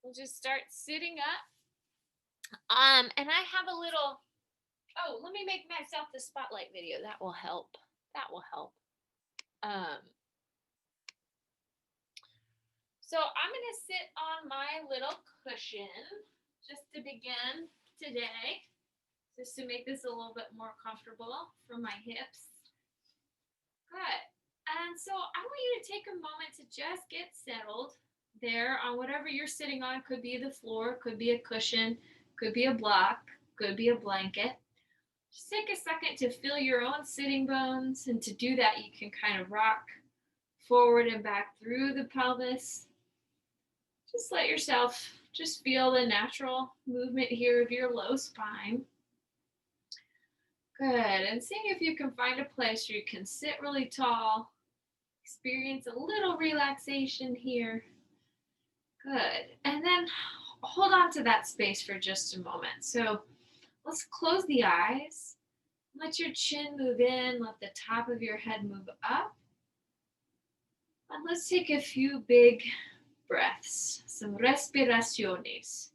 We'll just start sitting up. And I have a little, oh, let me make myself the spotlight video. That will help. That will help. Um, so I'm going to sit on my little cushion just to begin today, just to make this a little bit more comfortable for my hips. Good. And so I want you to take a moment to just get settled there on whatever you're sitting on. Could be the floor, could be a cushion, could be a block, could be a blanket. Just take a second to feel your own sitting bones. And to do that, you can kind of rock forward and back through the pelvis. Just let yourself just feel the natural movement here of your low spine. Good. And seeing if you can find a place where you can sit really tall, experience a little relaxation here. Good. And then hold on to that space for just a moment. So let's close the eyes. Let your chin move in. Let the top of your head move up. And let's take a few big breaths, some respiraciones.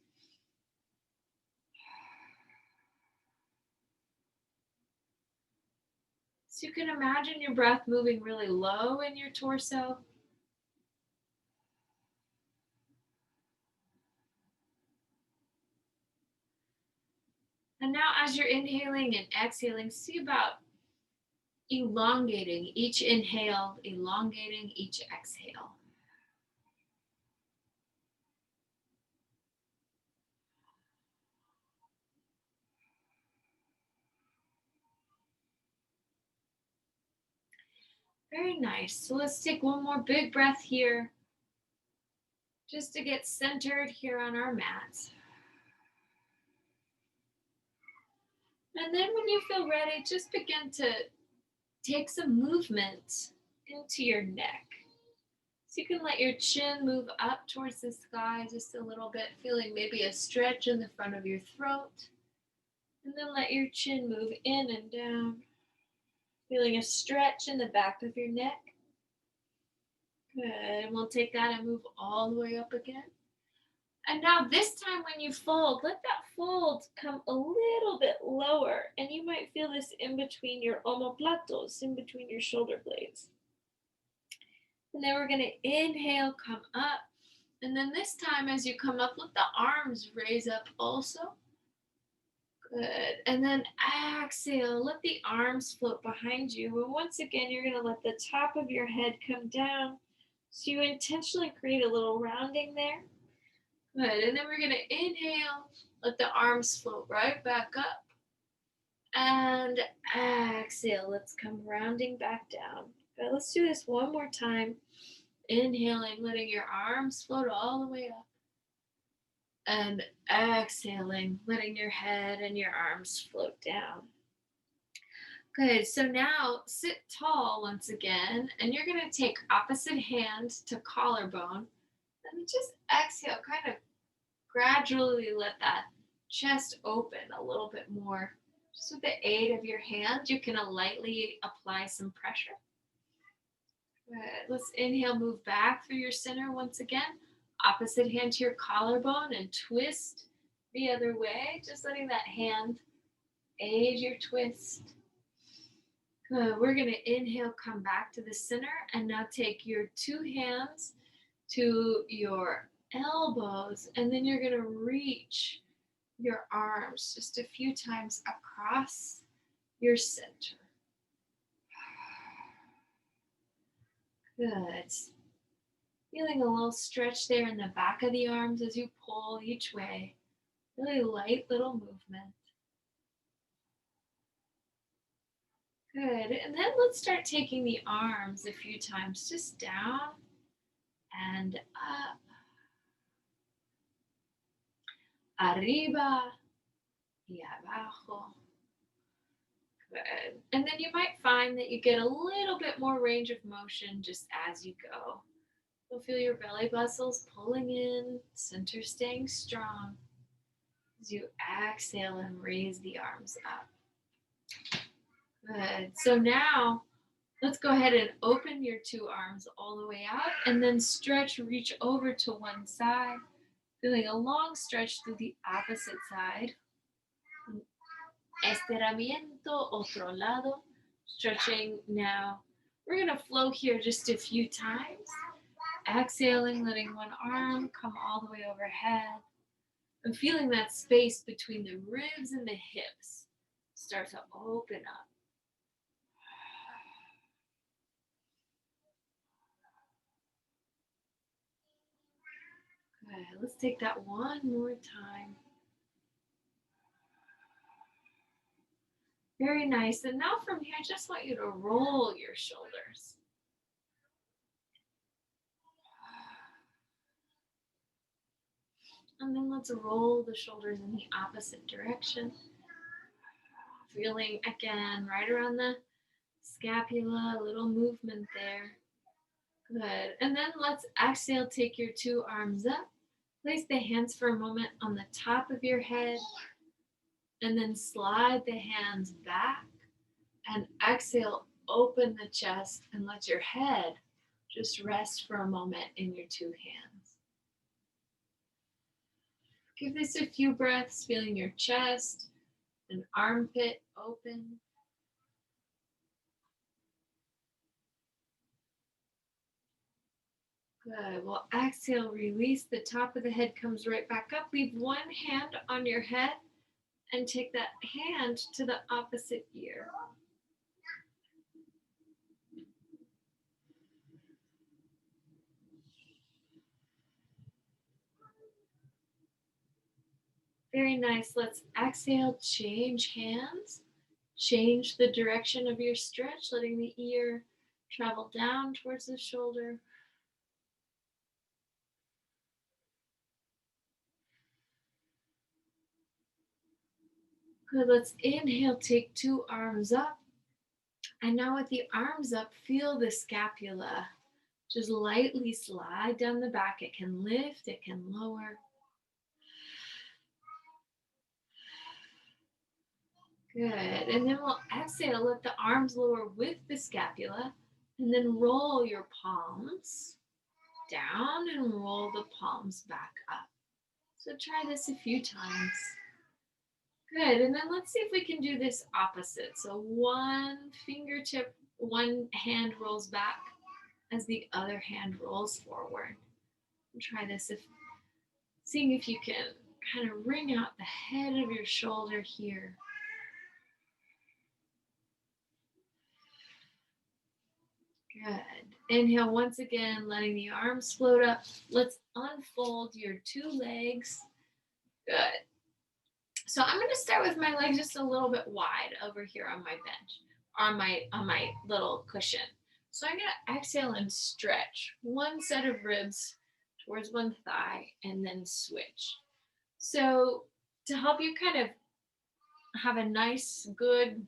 So you can imagine your breath moving really low in your torso. And now as you're inhaling and exhaling, see about elongating each inhale, elongating each exhale. Very nice. So let's take one more big breath here, just to get centered here on our mat. And then when you feel ready, just begin to take some movement into your neck. So you can let your chin move up towards the sky just a little bit, feeling maybe a stretch in the front of your throat. And then let your chin move in and down, feeling a stretch in the back of your neck. Good. And we'll take that and move all the way up again. And now this time when you fold, let that fold come a little bit lower. And you might feel this in between your omoplatos, in between your shoulder blades. And then we're going to inhale, come up. And then this time as you come up, let the arms raise up also. Good. And then exhale, let the arms float behind you. And once again, you're going to let the top of your head come down. So you intentionally create a little rounding there. Good. And then we're going to inhale, let the arms float right back up. And exhale, let's come rounding back down. Good. Let's do this one more time. Inhaling, letting your arms float all the way up. And exhaling, letting your head and your arms float down. Good. So now sit tall once again, and you're going to take opposite hand to collarbone. And just exhale, kind of gradually let that chest open a little bit more. Just with the aid of your hand, you can lightly apply some pressure. Good. Let's inhale, move back through your center once again. Opposite hand to your collarbone and twist the other way. Just letting that hand aid your twist. Good. We're going to inhale, come back to the center, and now take your two hands to your elbows, and then you're going to reach your arms just a few times across your center. Good. Feeling a little stretch there in the back of the arms as you pull each way. Really light little movement. Good. And then let's start taking the arms a few times, just down and up. Arriba y abajo. Good. And then you might find that you get a little bit more range of motion just as you go. You'll feel your belly muscles pulling in, center staying strong as you exhale and raise the arms up. Good. So now let's go ahead and open your two arms all the way out and then stretch, reach over to one side Feeling a long stretch through the opposite side. Estiramiento, otro lado. Stretching now. We're going to flow here just a few times. Exhaling, letting one arm come all the way overhead. And feeling that space between the ribs and the hips start to open up. Good. Let's take that one more time. Very nice. And now from here, I just want you to roll your shoulders. And then let's roll the shoulders in the opposite direction. Feeling again right around the scapula, a little movement there. Good. And then let's exhale, take your two arms up. Place the hands for a moment on the top of your head. And then slide the hands back. And exhale, open the chest and let your head just rest for a moment in your two hands. Give this a few breaths, feeling your chest and armpit open. Good. Well, exhale, release. The top of the head comes right back up. Leave one hand on your head and take that hand to the opposite ear. Very nice. Let's exhale, change hands. Change the direction of your stretch, letting the ear travel down towards the shoulder. Good. Let's inhale, take two arms up. And now with the arms up, feel the scapula. Just lightly slide down the back. It can lift, it can lower. Good. And then we'll exhale, let the arms lower with the scapula. And then roll your palms down and roll the palms back up. So try this a few times. Good. And then let's see if we can do this opposite. So one fingertip, one hand rolls back as the other hand rolls forward. And try this, seeing if you can kind of wring out the head of your shoulder here. Good. Inhale once again, letting the arms float up. Let's unfold your two legs. Good. So I'm going to start with my legs just a little bit wide over here on my bench, on my little cushion. So I'm going to exhale and stretch one set of ribs towards one thigh and then switch. So to help you kind of have a nice, good,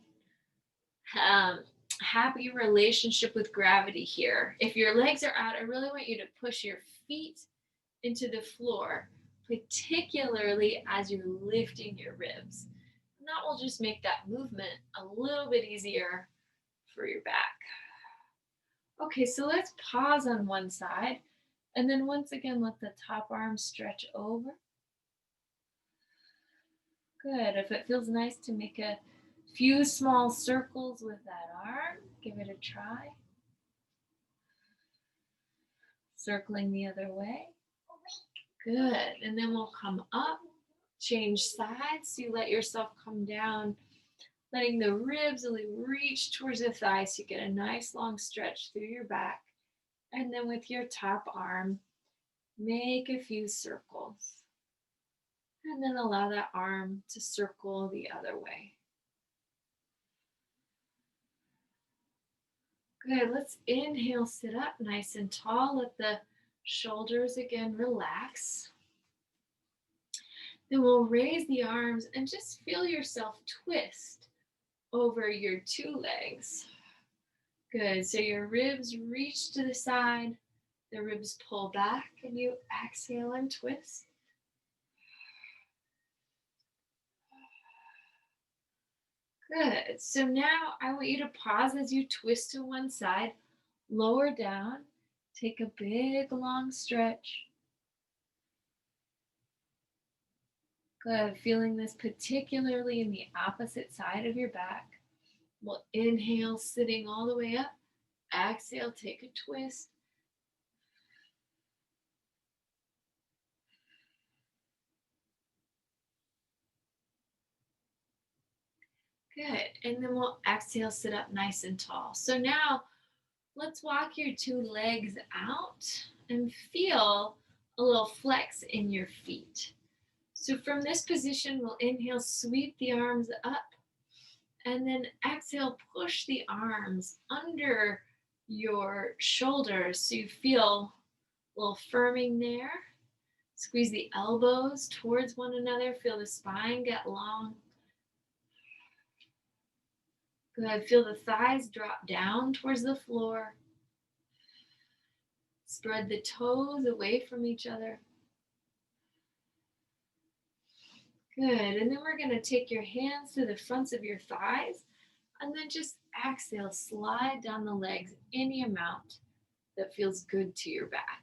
happy relationship with gravity here, if your legs are out, I really want you to push your feet into the floor, particularly as you're lifting your ribs. And that will just make that movement a little bit easier for your back. Okay, so let's pause on one side. And then once again, let the top arm stretch over. Good. If it feels nice to make a few small circles with that arm, give it a try. Circling the other way. Good. And then we'll come up, change sides. So you let yourself come down, letting the ribs really reach towards the thighs. So you get a nice long stretch through your back. And then with your top arm, make a few circles. And then allow that arm to circle the other way. Good. Let's inhale, sit up nice and tall. Let the shoulders again relax. Then we'll raise the arms and just feel yourself twist over your two legs. Good. So your ribs reach to the side, the ribs pull back, and you exhale and twist. Good. So now I want you to pause as you twist to one side, lower down, take a big long stretch. Good. Feeling this particularly in the opposite side of your back. We'll inhale, sitting all the way up. Exhale, take a twist. Good. And then we'll exhale, sit up nice and tall. So now let's walk your two legs out and feel a little flex in your feet. So from this position, we'll inhale, sweep the arms up, and then exhale, push the arms under your shoulders so you feel a little firming there. Squeeze the elbows towards one another. Feel the spine get long. Good. Feel the thighs drop down towards the floor. Spread the toes away from each other. Good. And then we're going to take your hands to the fronts of your thighs and then just exhale, slide down the legs any amount that feels good to your back.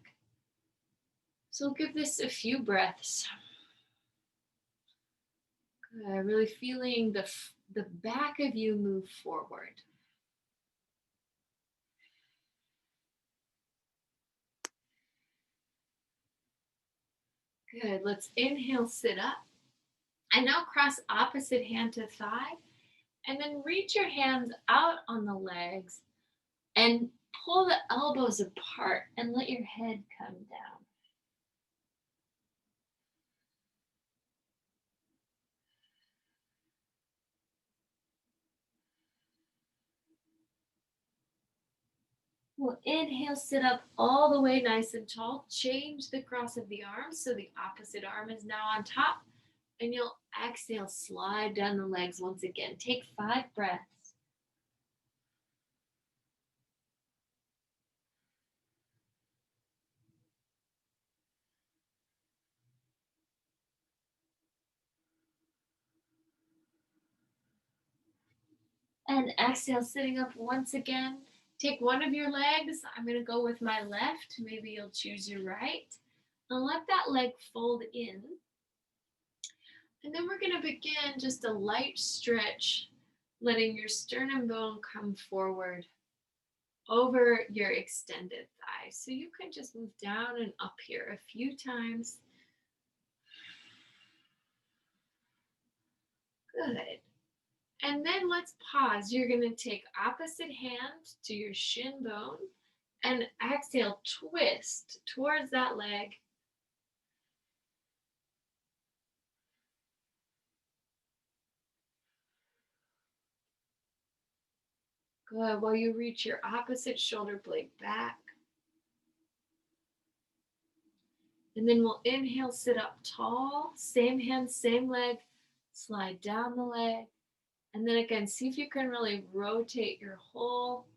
So give this a few breaths. Good. Really feeling the back of you move forward. Good. Let's inhale, sit up. And now cross opposite hand to thigh. And then reach your hands out on the legs and pull the elbows apart and let your head come down. We'll inhale, sit up all the way nice and tall. Change the cross of the arms so the opposite arm is now on top. And you'll exhale, slide down the legs once again. Take 5 breaths. And exhale, sitting up once again. Take one of your legs. I'm going to go with my left. Maybe you'll choose your right. And let that leg fold in. And then we're going to begin just a light stretch, letting your sternum bone come forward over your extended thigh. So you can just move down and up here a few times. Good. And then let's pause. You're going to take opposite hand to your shin bone and exhale, twist towards that leg. Good. While you reach your opposite shoulder blade back. And then we'll inhale, sit up tall, same hand, same leg, slide down the leg. And then again, see if you can really rotate your whole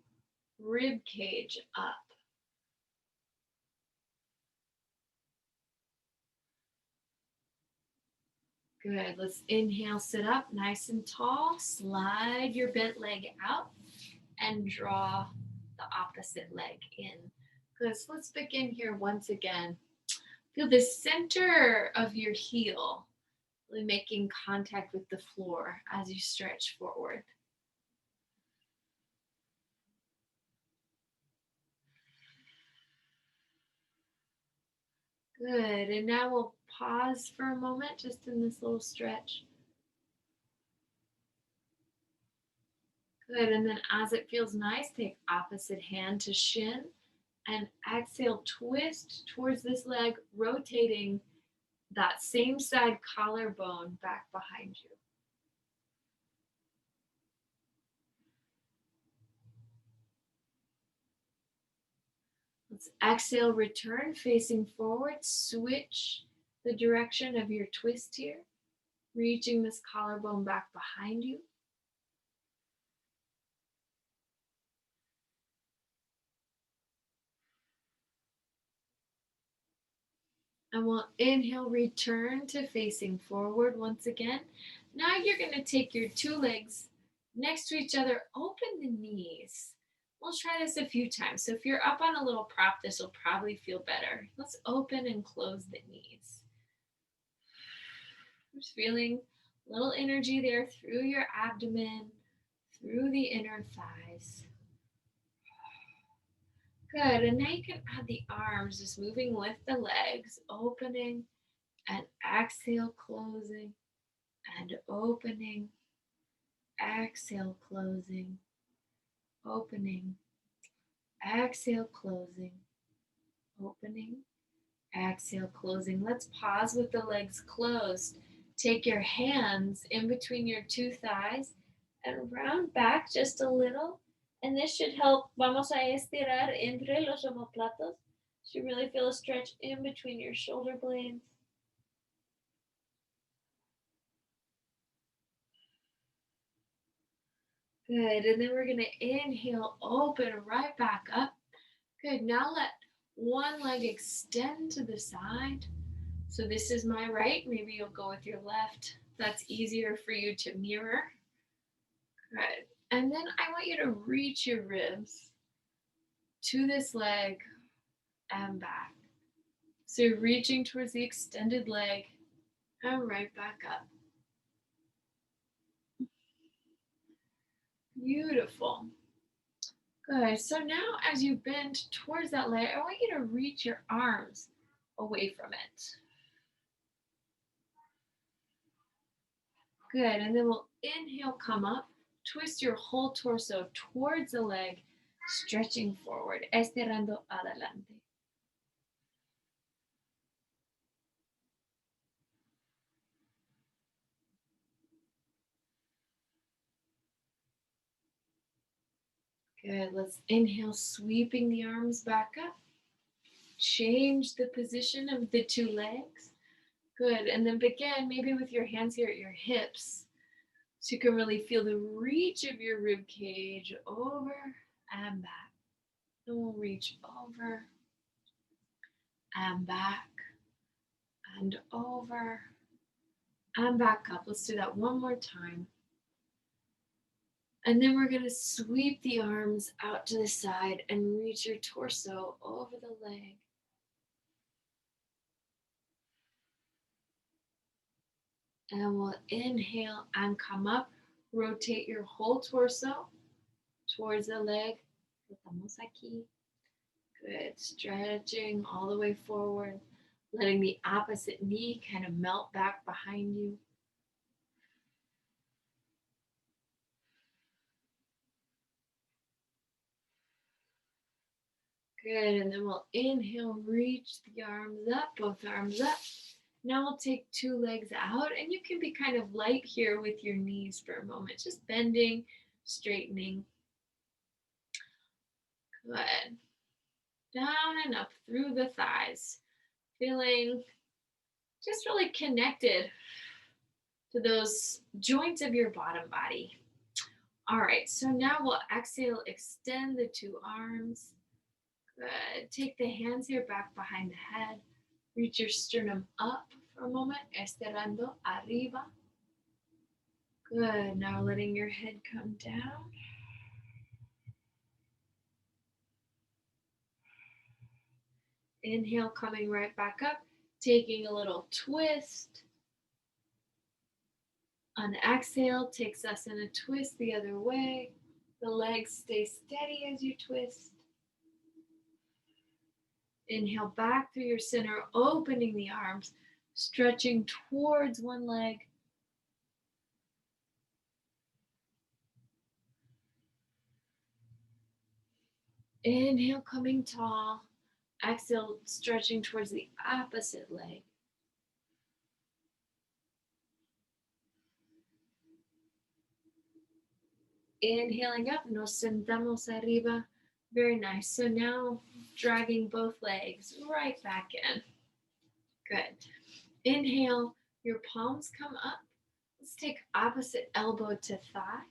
rib cage up. Good. Let's inhale, sit up nice and tall. Slide your bent leg out and draw the opposite leg in. Good. So let's begin here once again. Feel the center of your heel really making contact with the floor as you stretch forward. Good. And now we'll pause for a moment just in this little stretch. Good. And then as it feels nice, take opposite hand to shin and exhale, twist towards this leg, rotating that same side collarbone back behind you. Let's exhale, return facing forward, switch the direction of your twist here, reaching this collarbone back behind you. And we'll inhale, return to facing forward once again. Now you're going to take your two legs next to each other, open the knees. We'll try this a few times. So if you're up on a little prop, this will probably feel better. Let's open and close the knees. Just feeling a little energy there through your abdomen, through the inner thighs. Good, and now you can add the arms, just moving with the legs, opening and exhale, closing and opening, exhale, closing, opening, exhale, closing, opening, exhale, closing. Let's pause with the legs closed. Take your hands in between your two thighs and round back just a little. And this should help. Vamos a estirar entre los omoplatos. So you really feel a stretch in between your shoulder blades. Good. And then we're going to inhale, open right back up. Good. Now let one leg extend to the side. So this is my right. Maybe you'll go with your left. That's easier for you to mirror. Good. And then I want you to reach your ribs to this leg and back. So you're reaching towards the extended leg and right back up. Beautiful. Good. So now as you bend towards that leg, I want you to reach your arms away from it. Good. And then we'll inhale, come up, twist your whole torso towards the leg, stretching forward, estirando adelante. Good. Let's inhale, sweeping the arms back up. Change the position of the two legs. Good. And then begin maybe with your hands here at your hips. So you can really feel the reach of your rib cage over and back. And we'll reach over and back and over and back up. Let's do that one more time. And then we're going to sweep the arms out to the side and reach your torso over the leg. And we'll inhale and come up. Rotate your whole torso towards the leg. Rotamos aquí. Good. Stretching all the way forward. Letting the opposite knee kind of melt back behind you. Good. And then we'll inhale, reach the arms up, both arms up. Now we'll take two legs out, and you can be kind of light here with your knees for a moment, just bending, straightening. Good. Down and up through the thighs, feeling just really connected to those joints of your bottom body. All right, so now we'll exhale, extend the two arms. Good. Take the hands here back behind the head. Reach your sternum up for a moment, estirando arriba. Good. Now letting your head come down. Inhale, coming right back up, taking a little twist. On exhale, takes us in a twist the other way. The legs stay steady as you twist. Inhale back through your center, opening the arms, stretching towards one leg. Inhale, coming tall. Exhale, stretching towards the opposite leg. Inhaling up, nos sentamos arriba. Very nice. So now dragging both legs right back in. Good. Inhale, your palms come up. Let's take opposite elbow to thigh.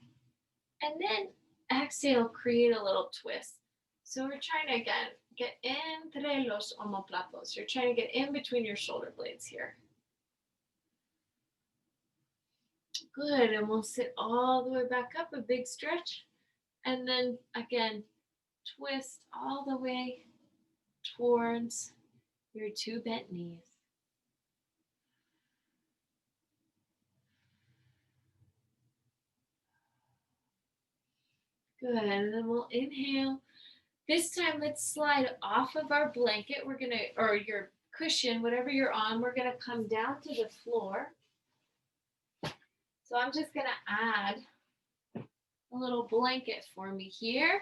And then exhale, create a little twist. So we're trying to again get entre los omoplatos. You're trying to get in between your shoulder blades here. Good, and we'll sit all the way back up, a big stretch. And then again, twist all the way towards your two bent knees. Good. And then we'll inhale. This time, let's slide off of our blanket. We're going to, or your cushion, whatever you're on, we're going to come down to the floor. So I'm just going to add a little blanket for me here.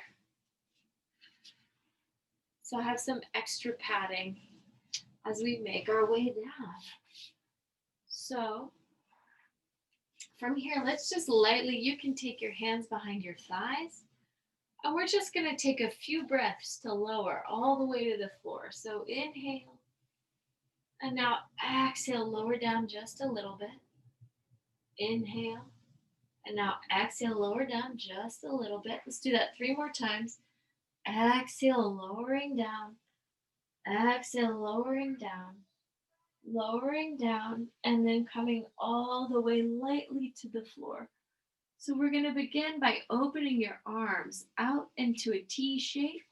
So I have some extra padding as we make our way down. So from here, let's just lightly, you can take your hands behind your thighs, and we're just going to take a few breaths to lower all the way to the floor. So inhale, and now exhale, lower down just a little bit. Inhale, and now exhale, lower down just a little bit. Let's do that 3 more times. Exhale, lowering down. Exhale, lowering down, and then coming all the way lightly to the floor. So we're going to begin by opening your arms out into a T shape.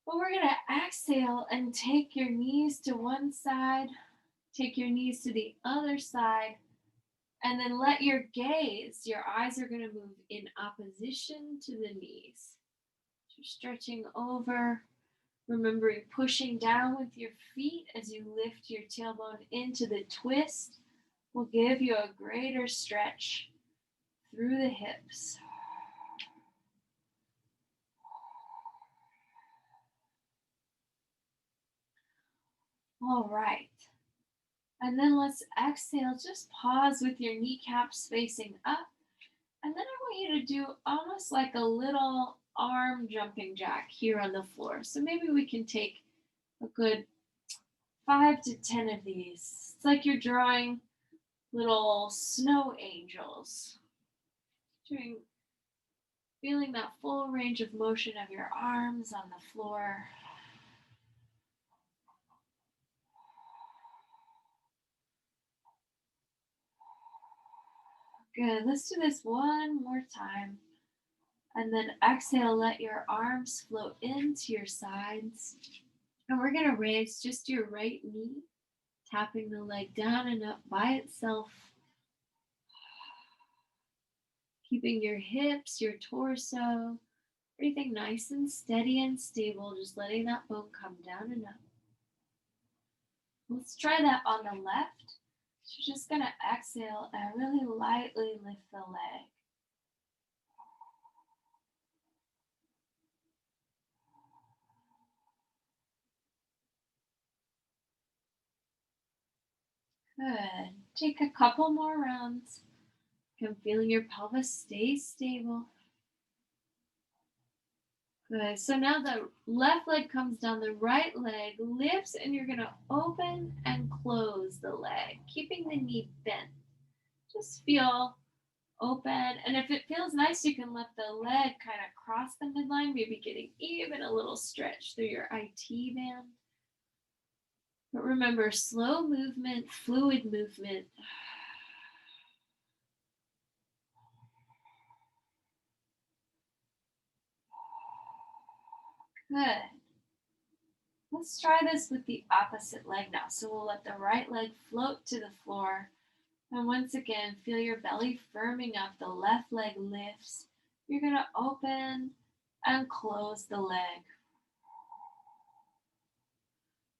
But we're going to exhale and take your knees to one side, take your knees to the other side, and then let your gaze, your eyes are going to move in opposition to the knees. So stretching over, remembering pushing down with your feet as you lift your tailbone into the twist will give you a greater stretch through the hips. All right. And then let's exhale. Just pause with your kneecaps facing up. And then I want you to do almost like a little arm jumping jack here on the floor. So maybe we can take a good 5 to 10 of these. It's like you're drawing little snow angels. Feeling that full range of motion of your arms on the floor. Good. Let's do this one more time. And then exhale, let your arms float into your sides. And we're going to raise just your right knee, tapping the leg down and up by itself. Keeping your hips, your torso, everything nice and steady and stable, just letting that bone come down and up. Let's try that on the left. So you're just going to exhale and really lightly lift the leg. Good. Take a couple more rounds. I'm feeling your pelvis stay stable. Good. So now the left leg comes down, the right leg lifts, and you're going to open and close the leg, keeping the knee bent. Just feel open. And if it feels nice, you can let the leg kind of cross the midline, maybe getting even a little stretch through your IT band. But remember, slow movement, fluid movement. Good. Let's try this with the opposite leg now. So we'll let the right leg float to the floor. And once again, feel your belly firming up. The left leg lifts. You're going to open and close the leg.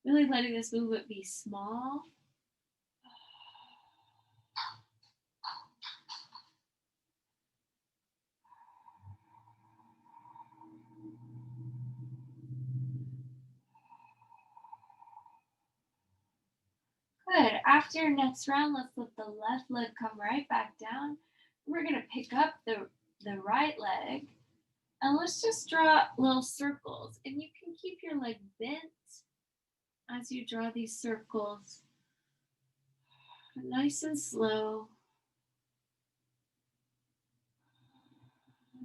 Really letting this movement be small. Good. After your next round, let's let the left leg come right back down. We're going to pick up the right leg. And let's just draw little circles. And you can keep your leg bent as you draw these circles. Nice and slow.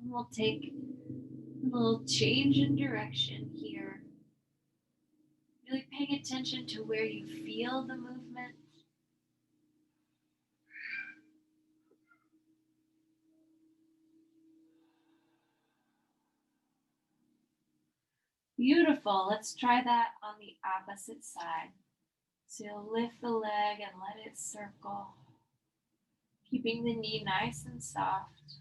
And we'll take a little change in direction here. Really paying attention to where you feel the movement. Beautiful. Let's try that on the opposite side. So you'll lift the leg and let it circle, keeping the knee nice and soft.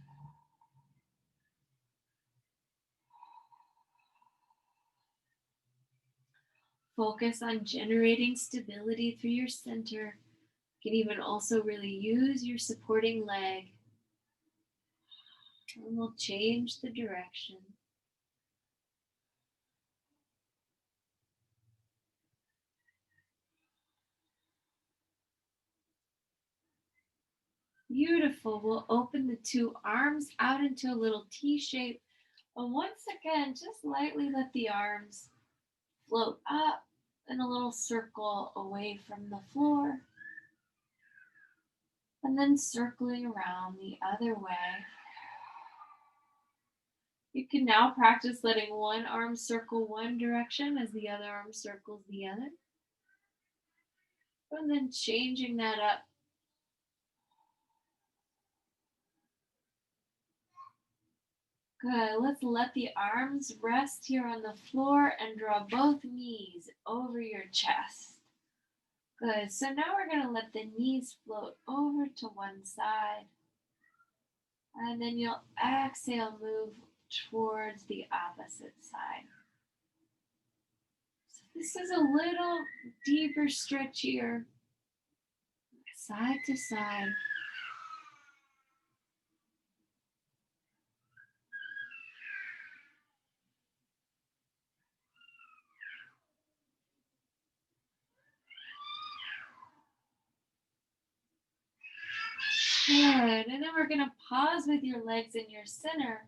Focus on generating stability through your center. You can even also really use your supporting leg. And we'll change the direction. Beautiful. We'll open the two arms out into a little T shape. And once again, just lightly let the arms float up in a little circle away from the floor. And then circling around the other way. You can now practice letting one arm circle one direction as the other arm circles the other. And then changing that up. Good. Let's let the arms rest here on the floor and draw both knees over your chest. Good. So now we're going to let the knees float over to one side. And then you'll exhale, move towards the opposite side. So this is a little deeper stretch here, side to side. Good. And then we're going to pause with your legs in your center.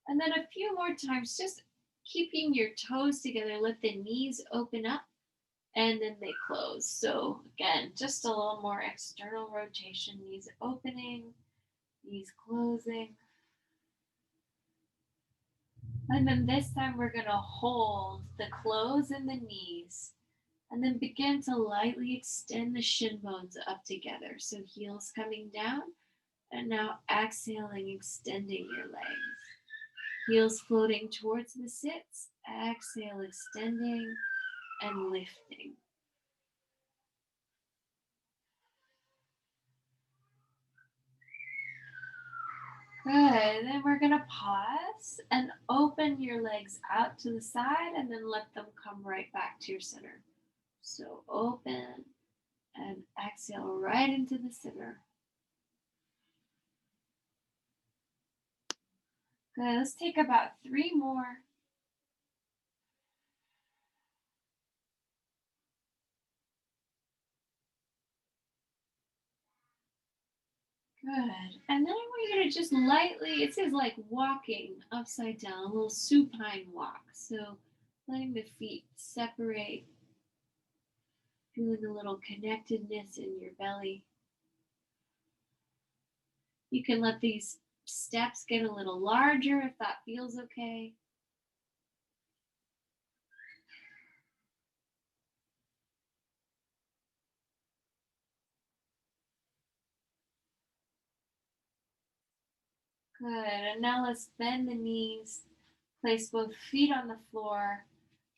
And then a few more times, just keeping your toes together. Let the knees open up and then they close. So again, just a little more external rotation. Knees opening, knees closing. And then this time we're going to hold the close in the knees. And then begin to lightly extend the shin bones up together. So heels coming down. And now exhaling, extending your legs. Heels floating towards the sits. Exhale, extending and lifting. Good. Then we're going to pause and open your legs out to the side and then let them come right back to your center. So open and exhale right into the center. Good. Let's take about 3 more. Good. And then I want you to just lightly, it says like walking upside down, a little supine walk. So letting the feet separate, feeling a little connectedness in your belly. You can let these steps get a little larger if that feels okay. Good. And now let's bend the knees, place both feet on the floor,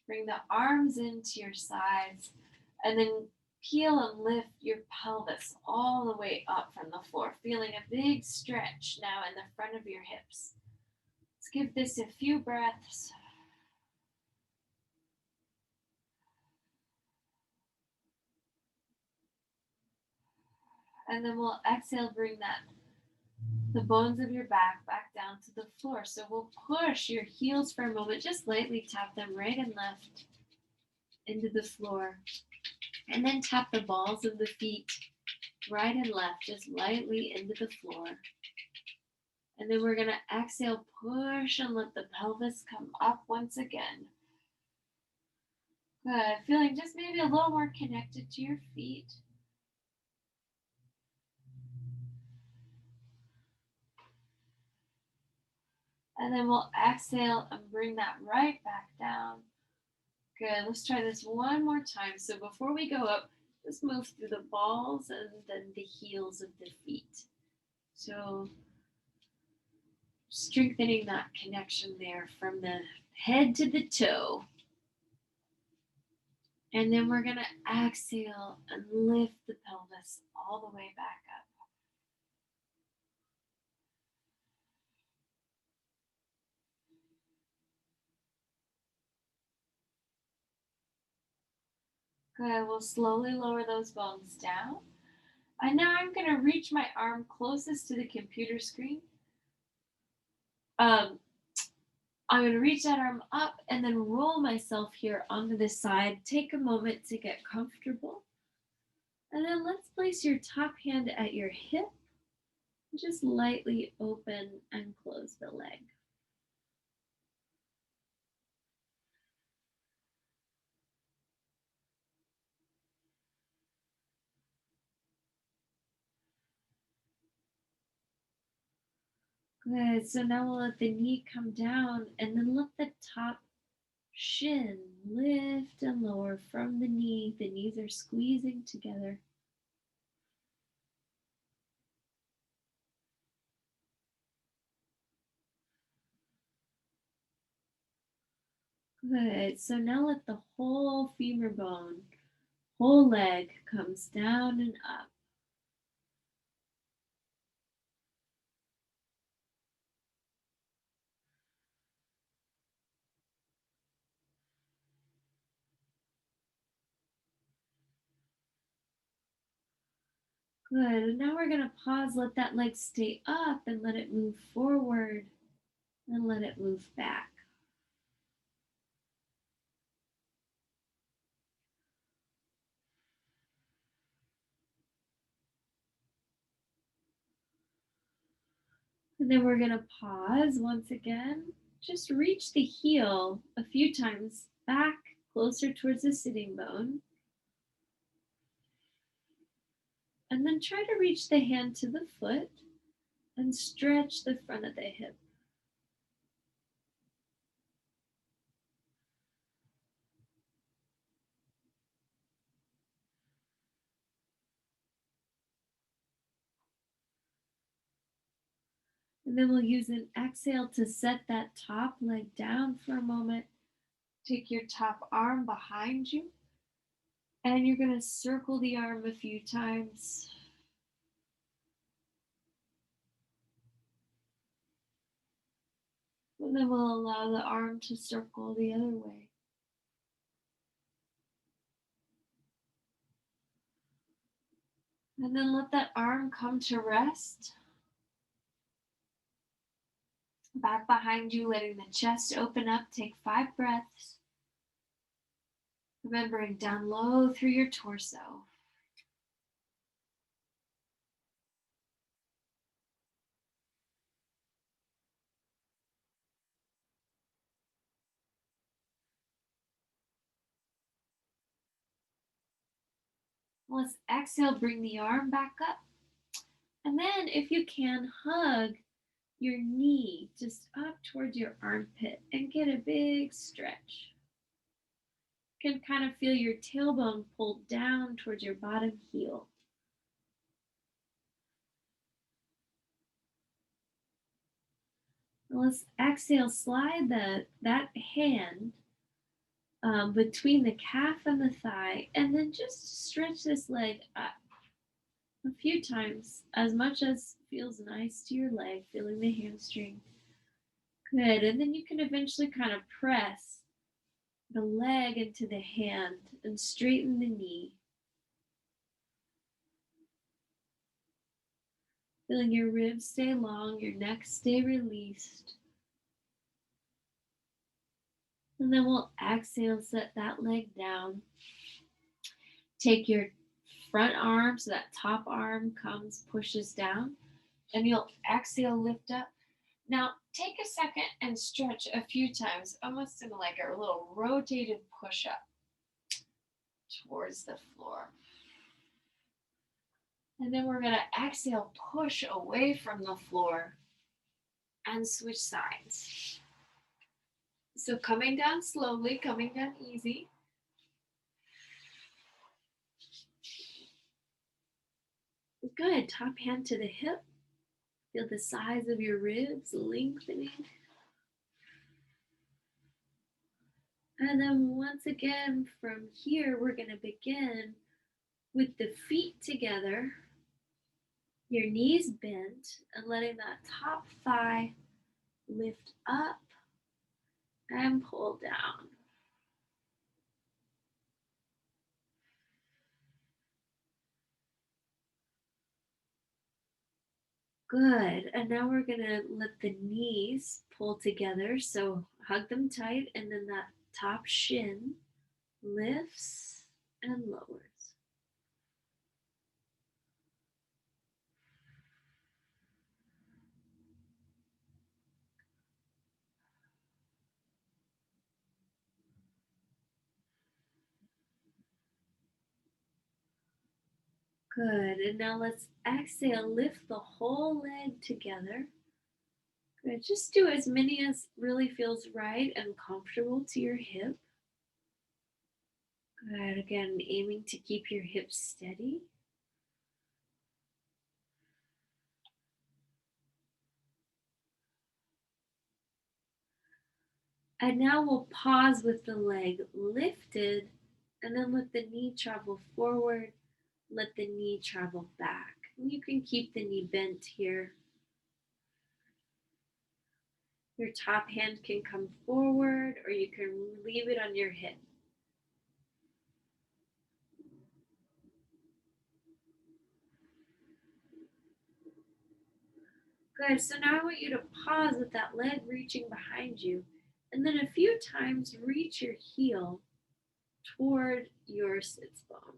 bring the arms into your sides, and then peel and lift your pelvis all the way up from the floor, feeling a big stretch now in the front of your hips. Let's give this a few breaths. And then we'll exhale, bring the bones of your back down to the floor. So we'll push your heels for a moment, just lightly tap them right and left into the floor. And then tap the balls of the feet right and left, just lightly into the floor. And then we're going to exhale, push, and let the pelvis come up once again. Good. Feeling just maybe a little more connected to your feet. And then we'll exhale and bring that right back down. Good. Let's try this one more time. So before we go up, let's move through the balls and then the heels of the feet. So strengthening that connection there from the head to the toe. And then we're going to exhale and lift the pelvis all the way back up. Good. We'll slowly lower those bones down. And now I'm going to reach my arm closest to the computer screen. Um, I'm going to reach that arm up and then roll myself here onto the side. Take a moment to get comfortable. And then let's place your top hand at your hip. Just lightly open and close the leg. Good. So now we'll let the knee come down and then let the top shin lift and lower from the knee. The knees are squeezing together. Good. So now let the whole femur bone, whole leg comes down and up. Good. And now we're going to pause, let that leg stay up and let it move forward and let it move back. And then we're going to pause once again. Just reach the heel a few times back closer towards the sitting bone. And then try to reach the hand to the foot and stretch the front of the hip. And then we'll use an exhale to set that top leg down for a moment. Take your top arm behind you. And you're going to circle the arm a few times. And then we'll allow the arm to circle the other way. And then let that arm come to rest. Back behind you, letting the chest open up. Take 5 breaths. Remembering down low through your torso. Let's exhale, bring the arm back up. And then, if you can, hug your knee just up towards your armpit and get a big stretch. You can kind of feel your tailbone pulled down towards your bottom heel. Now let's exhale, slide that hand between the calf and the thigh, and then just stretch this leg up a few times, as much as feels nice to your leg, feeling the hamstring. Good. And then you can eventually kind of press the leg into the hand and straighten the knee. Feeling your ribs stay long, your neck stay released. And then we'll exhale, set that leg down. Take your front arm, so that top arm comes, pushes down, and you'll exhale, lift up. Now, take a second and stretch a few times, almost in like a little rotated push up towards the floor. And then we're going to exhale, push away from the floor and switch sides. So coming down slowly, coming down easy. Good. Top hand to the hip. Feel the size of your ribs lengthening. And then once again, from here, we're going to begin with the feet together, your knees bent, and letting that top thigh lift up and pull down. Good. And now we're going to let the knees pull together. So hug them tight, and then that top shin lifts and lowers. Good. And now let's exhale, lift the whole leg together. Good. Just do as many as really feels right and comfortable to your hip. Good. Again, aiming to keep your hips steady. And now we'll pause with the leg lifted, and then let the knee travel forward, let the knee travel back. And you can keep the knee bent here. Your top hand can come forward, or you can leave it on your hip. Good. So now I want you to pause with that leg reaching behind you, and then a few times reach your heel toward your sits bone.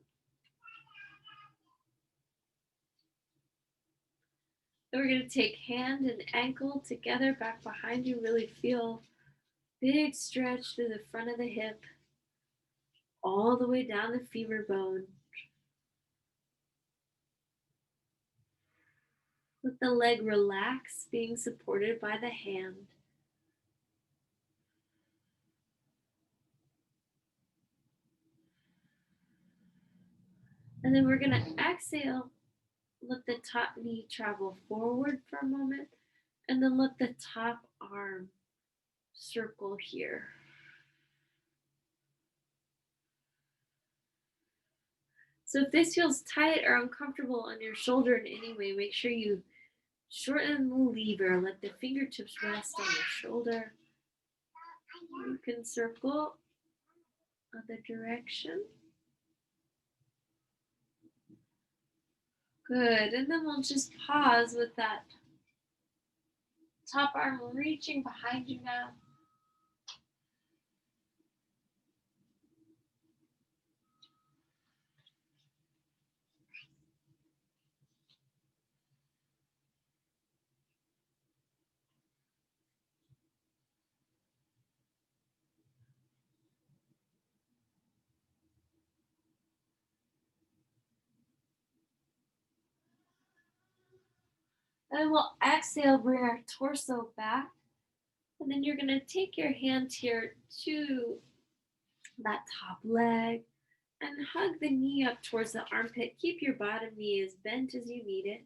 Then we're going to take hand and ankle together back behind you. Really feel big stretch through the front of the hip, all the way down the femur bone. Let the leg relax, being supported by the hand. And then we're going to exhale. Let the top knee travel forward for a moment, and then let the top arm circle here. So if this feels tight or uncomfortable on your shoulder in any way, make sure you shorten the lever. Let the fingertips rest on the shoulder. You can circle other direction. Good. And then we'll just pause with that top arm reaching behind you now. And then we'll exhale, bring our torso back. And then you're going to take your hand here to that top leg and hug the knee up towards the armpit. Keep your bottom knee as bent as you need it.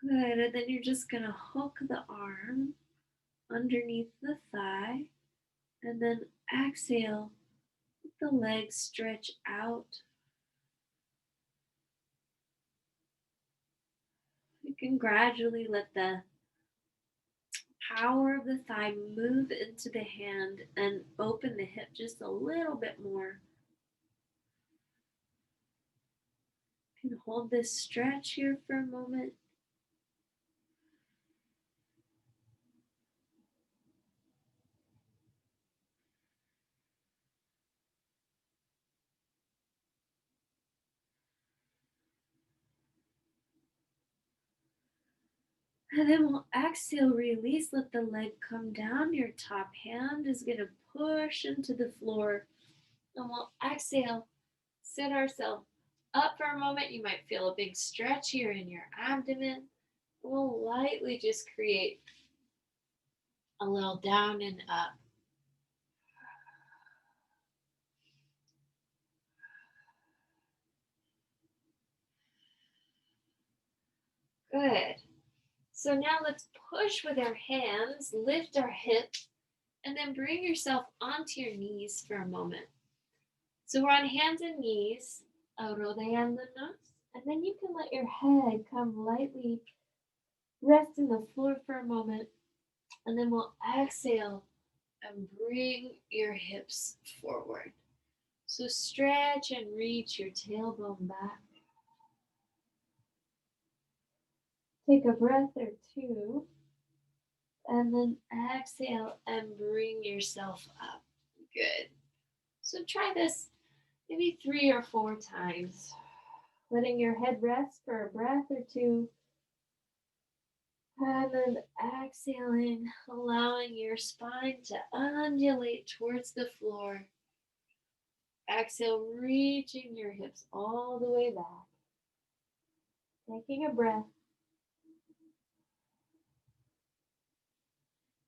Good. And then you're just going to hook the arm underneath the thigh, and then exhale. Let the legs stretch out. You can gradually let the power of the thigh move into the hand and open the hip just a little bit more. You can hold this stretch here for a moment. And then we'll exhale, release, let the leg come down. Your top hand is going to push into the floor. And we'll exhale, sit ourselves up for a moment. You might feel a big stretch here in your abdomen. We'll lightly just create a little down and up. Good. So now let's push with our hands, lift our hips, and then bring yourself onto your knees for a moment. So we're on hands and knees, rodeándonos, and then you can let your head come lightly rest in the floor for a moment. And then we'll exhale and bring your hips forward. So stretch and reach your tailbone back. Take a breath or two. And then exhale and bring yourself up. Good. So try this maybe 3 or 4 times. Letting your head rest for a breath or two. And then exhaling, allowing your spine to undulate towards the floor. Exhale, reaching your hips all the way back. Taking a breath.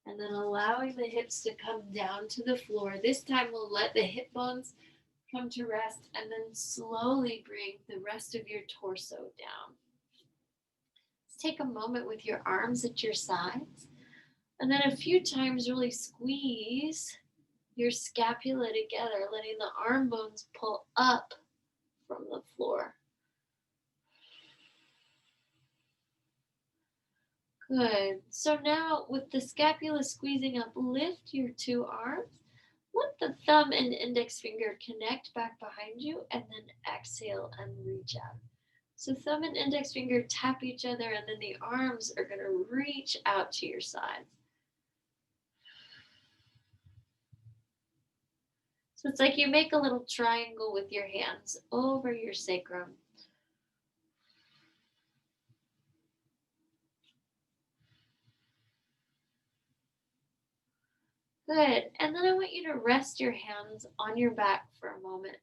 And then allowing the hips to come down to the floor. This time we'll let the hip bones come to rest and then slowly bring the rest of your torso down. Let's take a moment with your arms at your sides. And then a few times really squeeze your scapula together, letting the arm bones pull up from the floor. Good. So now with the scapula squeezing up, lift your 2 arms. Let the thumb and index finger connect back behind you and then exhale and reach out. So thumb and index finger tap each other and then the arms are going to reach out to your sides. So it's like you make a little triangle with your hands over your sacrum. Good. And then I want you to rest your hands on your back for a moment.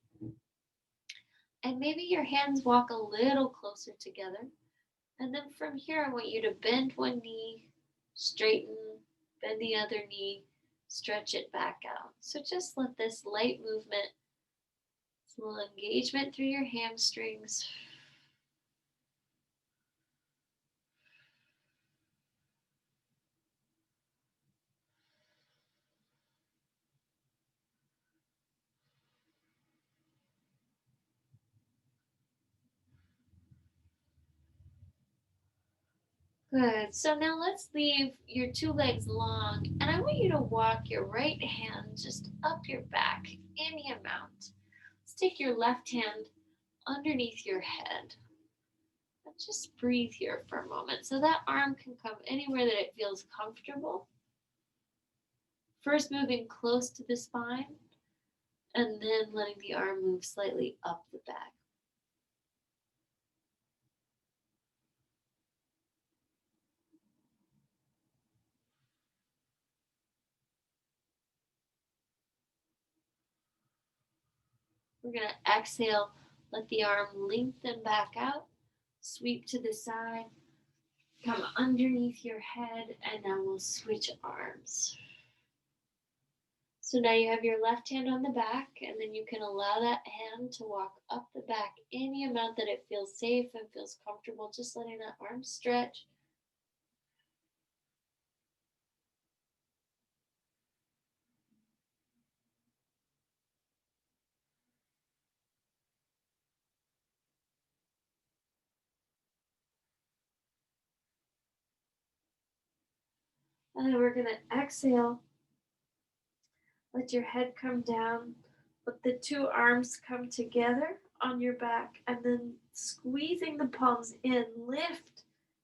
And maybe your hands walk a little closer together. And then from here, I want you to bend one knee, straighten, bend the other knee, stretch it back out. So just let this light movement, this little engagement through your hamstrings. Good. So now let's leave your 2 legs long, and I want you to walk your right hand just up your back, any amount. Let's take your left hand underneath your head. And just breathe here for a moment. So that arm can come anywhere that it feels comfortable. First moving close to the spine, and then letting the arm move slightly up the back. We're going to exhale, let the arm lengthen back out, sweep to the side, come underneath your head, and now we'll switch arms. So now you have your left hand on the back, and then you can allow that hand to walk up the back any amount that it feels safe and feels comfortable, just letting that arm stretch. And then we're going to exhale. Let your head come down. Let the 2 arms come together on your back, and then squeezing the palms in, lift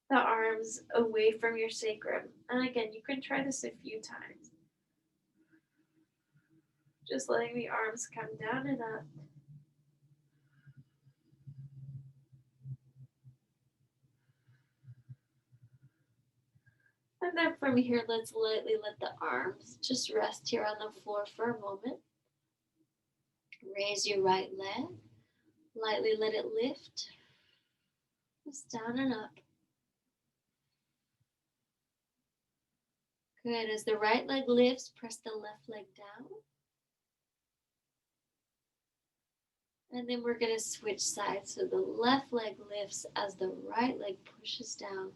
the arms away from your sacrum. And again, you can try this a few times. Just letting the arms come down and up. And then from here, let's lightly let the arms just rest here on the floor for a moment. Raise your right leg. Lightly let it lift. Just down and up. Good. As the right leg lifts, press the left leg down. And then we're going to switch sides. So the left leg lifts as the right leg pushes down.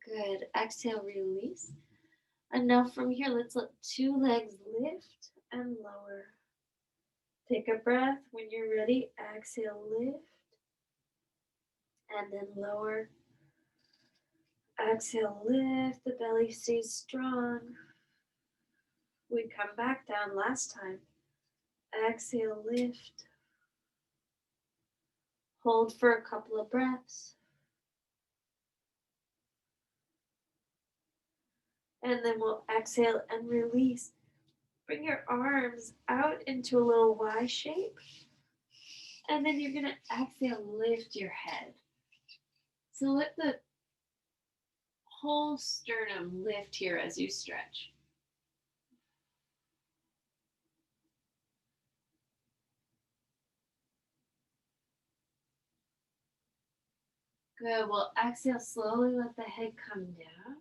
Good. Exhale, release. And now from here, let's let 2 legs lift and lower. Take a breath. When you're ready, exhale, lift, and then lower. Exhale, lift. The belly stays strong. We come back down last time. Exhale, lift. Hold for a couple of breaths. And then we'll exhale and release. Bring your arms out into a little Y shape. And then you're going to exhale, lift your head. So let the whole sternum lift here as you stretch. Good. We'll exhale slowly, let the head come down.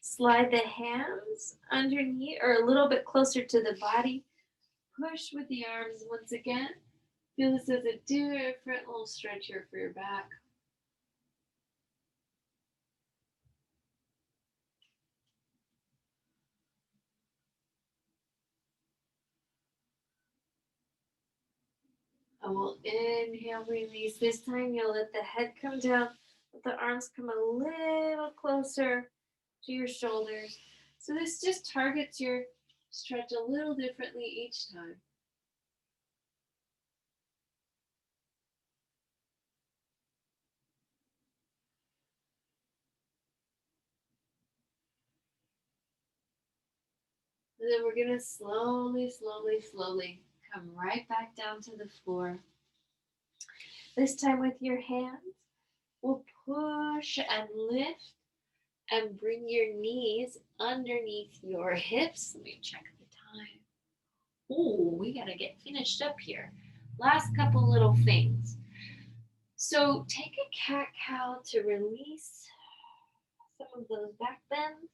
Slide the hands underneath or a little bit closer to the body. Push with the arms once again. Feel this as a different little stretch here for your back. And we'll inhale, release. This time you'll let the head come down, let the arms come a little closer to your shoulders. So this just targets your stretch a little differently each time. And then we're going to slowly, slowly, slowly come right back down to the floor. This time with your hands, we'll push and lift and bring your knees underneath your hips. Let me check the time. Oh, we got to get finished up here. Last couple little things. So take a cat-cow to release some of those back bends.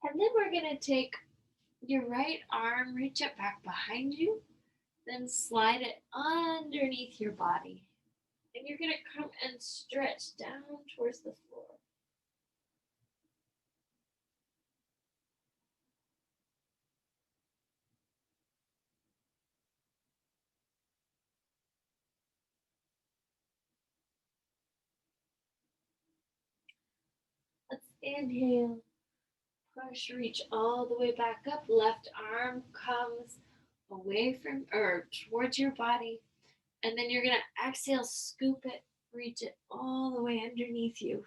And then we're going to take your right arm, reach it back behind you, then slide it underneath your body. And you're going to come and stretch down towards the floor. Let's inhale, push, reach all the way back up. Left arm comes away from or towards your body. And then you're going to exhale, scoop it, reach it all the way underneath you.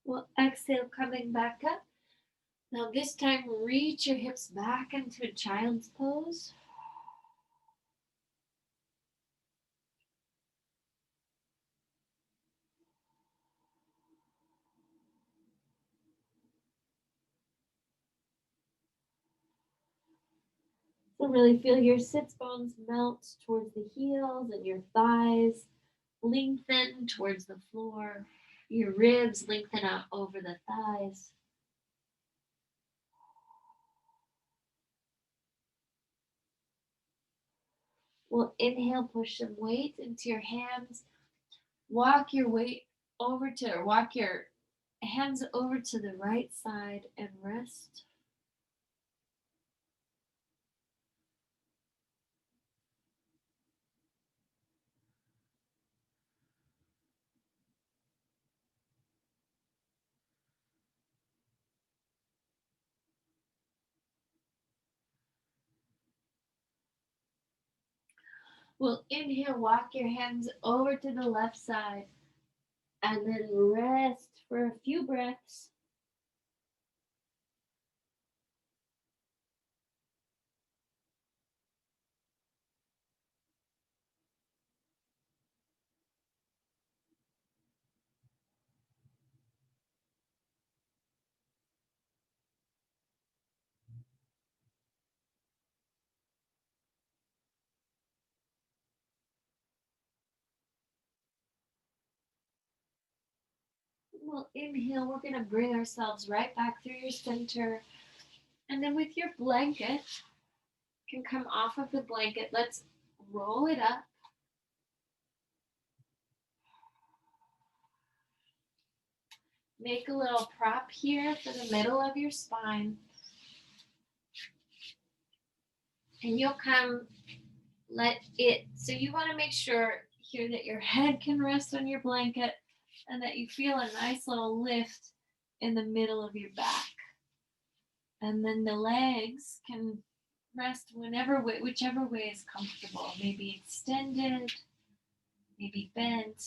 We'll exhale, coming back up. Now this time, reach your hips back into child's pose. So really feel your sits bones melt towards the heels and your thighs lengthen towards the floor. Your ribs lengthen out over the thighs. We'll inhale, push some weight into your hands. Walk your weight over to, or walk your hands over to the right side and rest. We'll inhale, walk your hands over to the left side, and then rest for a few breaths. We'll inhale, we're going to bring ourselves right back through your center. And then with your blanket, can come off of the blanket. Let's roll it up. Make a little prop here for the middle of your spine. And you'll come, so you want to make sure here that your head can rest on your blanket and that you feel a nice little lift in the middle of your back. And then the legs can rest whichever way is comfortable. Maybe extended, maybe bent,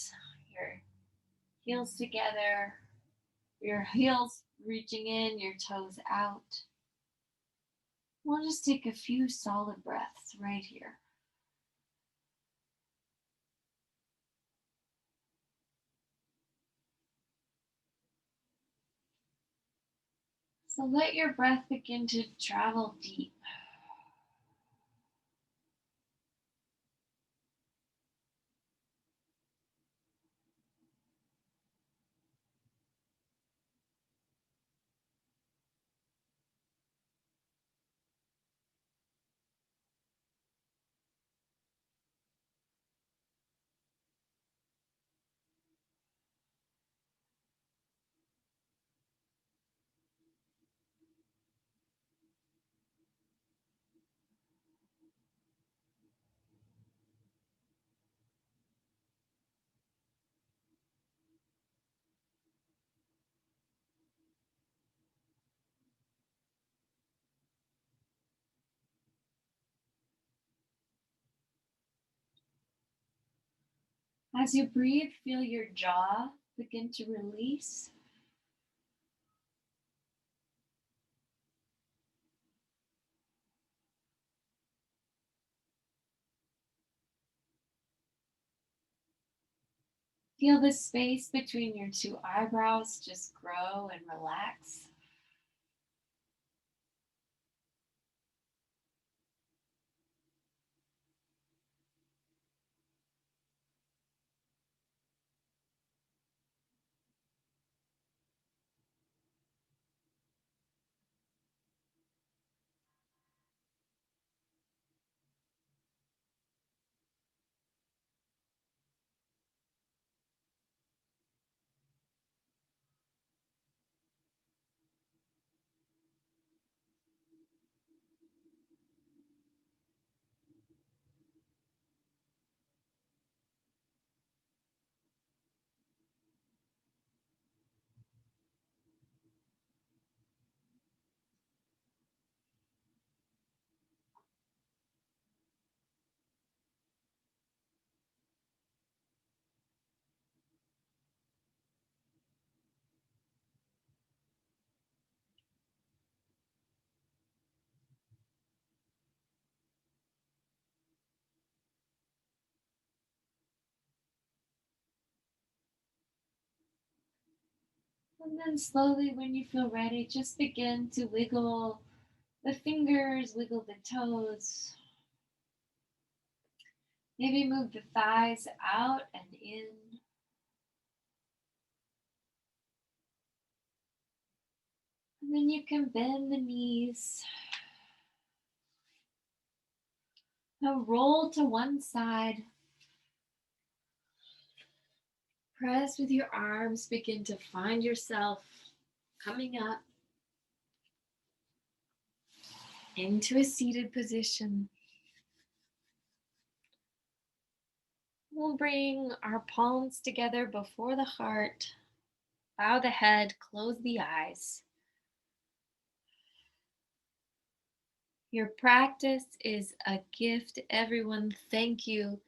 your heels together, your heels reaching in, your toes out. We'll just take a few solid breaths right here. So let your breath begin to travel deep. As you breathe, feel your jaw begin to release. Feel the space between your two eyebrows just grow and relax. And then slowly, when you feel ready, just begin to wiggle the fingers, wiggle the toes. Maybe move the thighs out and in. And then you can bend the knees. Now roll to one side. Press with your arms. Begin to find yourself coming up into a seated position. We'll bring our palms together before the heart. Bow the head, close the eyes. Your practice is a gift, everyone. Thank you.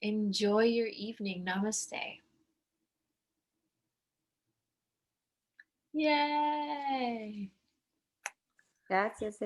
Enjoy your evening. Namaste. Yay! Gracias,